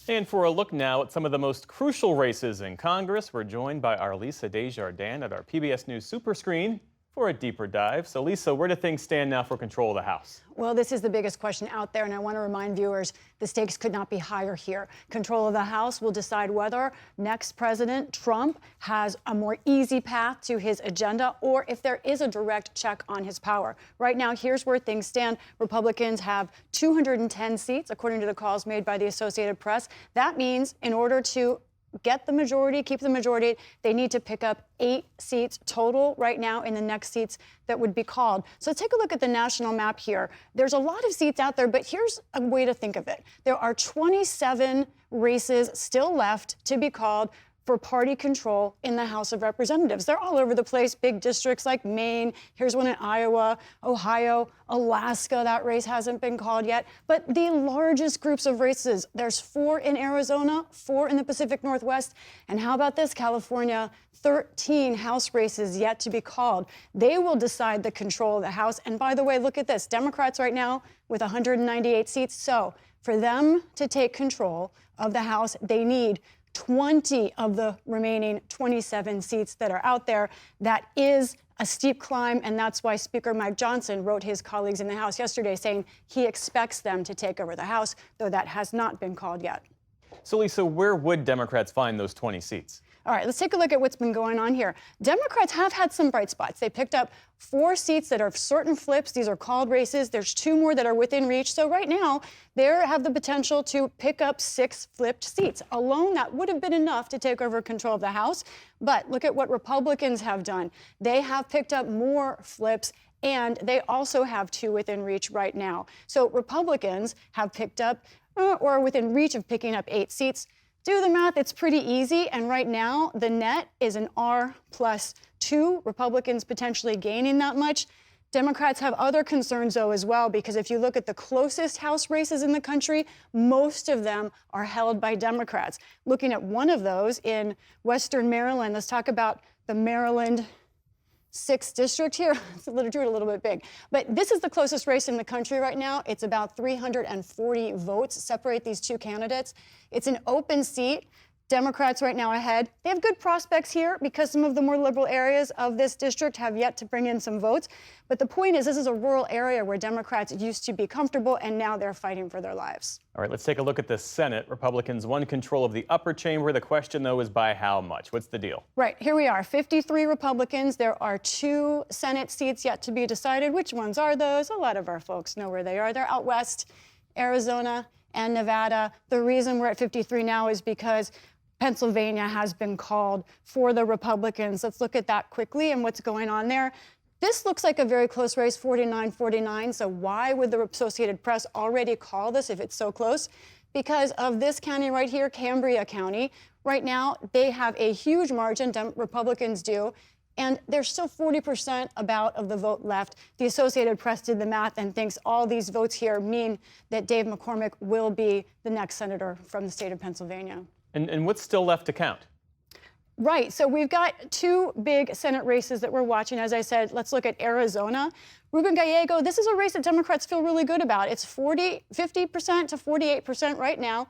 And for a look now at some of the most crucial races in Congress, we're joined by our Lisa Desjardins at our PBS News Super Screen for a deeper dive. So Lisa, where do things stand now for control of the House? Well, this is the biggest question out there, and I want to remind viewers the stakes could not be higher here. Control of the House will decide whether next President Trump has a more easy path to his agenda or if there is a direct check on his power. Right now, here's where things stand. Republicans have 210 seats, according to the calls made by the Associated Press. That means in order to get the majority, keep the majority, they need to pick up 8 seats total right now in the next seats that would be called. So take a look at the national map here. There's a lot of seats out there, but here's a way to think of it. There are 27 races still left to be called for party control in the House of Representatives. They're all over the place, big districts like Maine, here's one in Iowa, Ohio, Alaska, that race hasn't been called yet. But the largest groups of races, there's 4 in Arizona, 4 in the Pacific Northwest, and how about this, California, 13 House races yet to be called. They will decide the control of the House. And by the way, look at this, Democrats right now with 198 seats. So for them to take control of the House, they need 20 of the remaining 27 seats that are out there. That is a steep climb, and that's why Speaker Mike Johnson wrote his colleagues in the House yesterday saying he expects them to take over the House, though that has not been called yet. So Lisa, where would Democrats find those 20 seats? All right, let's take a look at what's been going on here. Democrats have had some bright spots. They picked up 4 seats that are certain flips. These are called races. There's 2 more that are within reach. So right now, they have the potential to pick up 6 flipped seats. Alone, that would have been enough to take over control of the House. But look at what Republicans have done. They have picked up more flips, and they also have 2 within reach right now. So Republicans have picked up, or within reach of picking up 8 seats. Do the math, it's pretty easy, and right now the net is an R+2, Republicans potentially gaining that much. Democrats have other concerns, though, as well, because if you look at the closest House races in the country, most of them are held by Democrats. Looking at one of those in Western Maryland, let's talk about the Maryland 6th district here. It's a little bit big. But this is the closest race in the country right now. It's about 340 votes separate these 2 candidates. It's an open seat. Democrats right now ahead. They have good prospects here because some of the more liberal areas of this district have yet to bring in some votes. But the point is, this is a rural area where Democrats used to be comfortable, and now they're fighting for their lives. All right, let's take a look at the Senate. Republicans won control of the upper chamber. The question, though, is by how much? What's the deal? Right, here we are, 53 Republicans. There are 2 Senate seats yet to be decided. Which ones are those? A lot of our folks know where they are. They're out west, Arizona and Nevada. The reason we're at 53 now is because Pennsylvania has been called for the Republicans. Let's look at that quickly and what's going on there. This looks like a very close race, 49-49. So why would the Associated Press already call this if it's so close? Because of this county right here, Cambria County. Right now, they have a huge margin, Republicans do, and there's still 40% about of the vote left. The Associated Press did the math and thinks all these votes here mean that Dave McCormick will be the next senator from the state of Pennsylvania. And what's still left to count? Right, so we've got 2 big Senate races that we're watching. As I said, let's look at Arizona. Ruben Gallego, this is a race that Democrats feel really good about. It's 50% to 48% right now.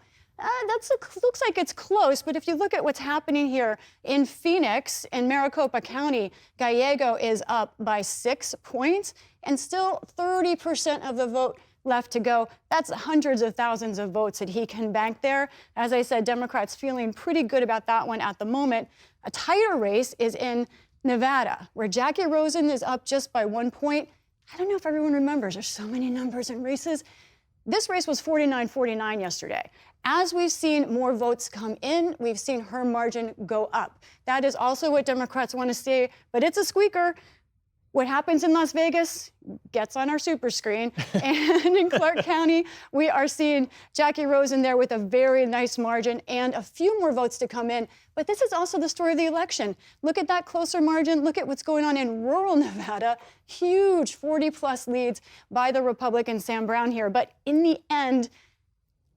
Looks like it's close, but if you look at what's happening here in Phoenix and Maricopa County, Gallego is up by 6 points and still 30% of the vote left to go. That's hundreds of thousands of votes that he can bank there. As I said, Democrats feeling pretty good about that one at the moment. A tighter race is in Nevada, where Jackie Rosen is up just by 1 point. I don't know if everyone remembers, there's so many numbers in races. This race was 49-49 yesterday. As we've seen more votes come in, we've seen her margin go up. That is also what Democrats want to see, but it's a squeaker. What happens in Las Vegas gets on our super screen. And in Clark County, we are seeing Jackie Rosen there with a very nice margin and a few more votes to come in. But this is also the story of the election. Look at that closer margin. Look at what's going on in rural Nevada. Huge 40-plus leads by the Republican Sam Brown here. But in the end,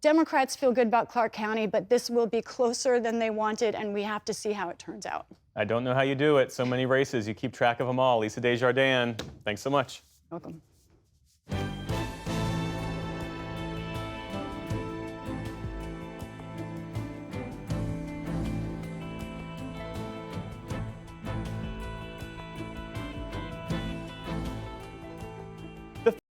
Democrats feel good about Clark County, but this will be closer than they wanted, and we have to see how it turns out. I don't know how you do it. So many races. You keep track of them all. Lisa Desjardins, thanks so much. Welcome. The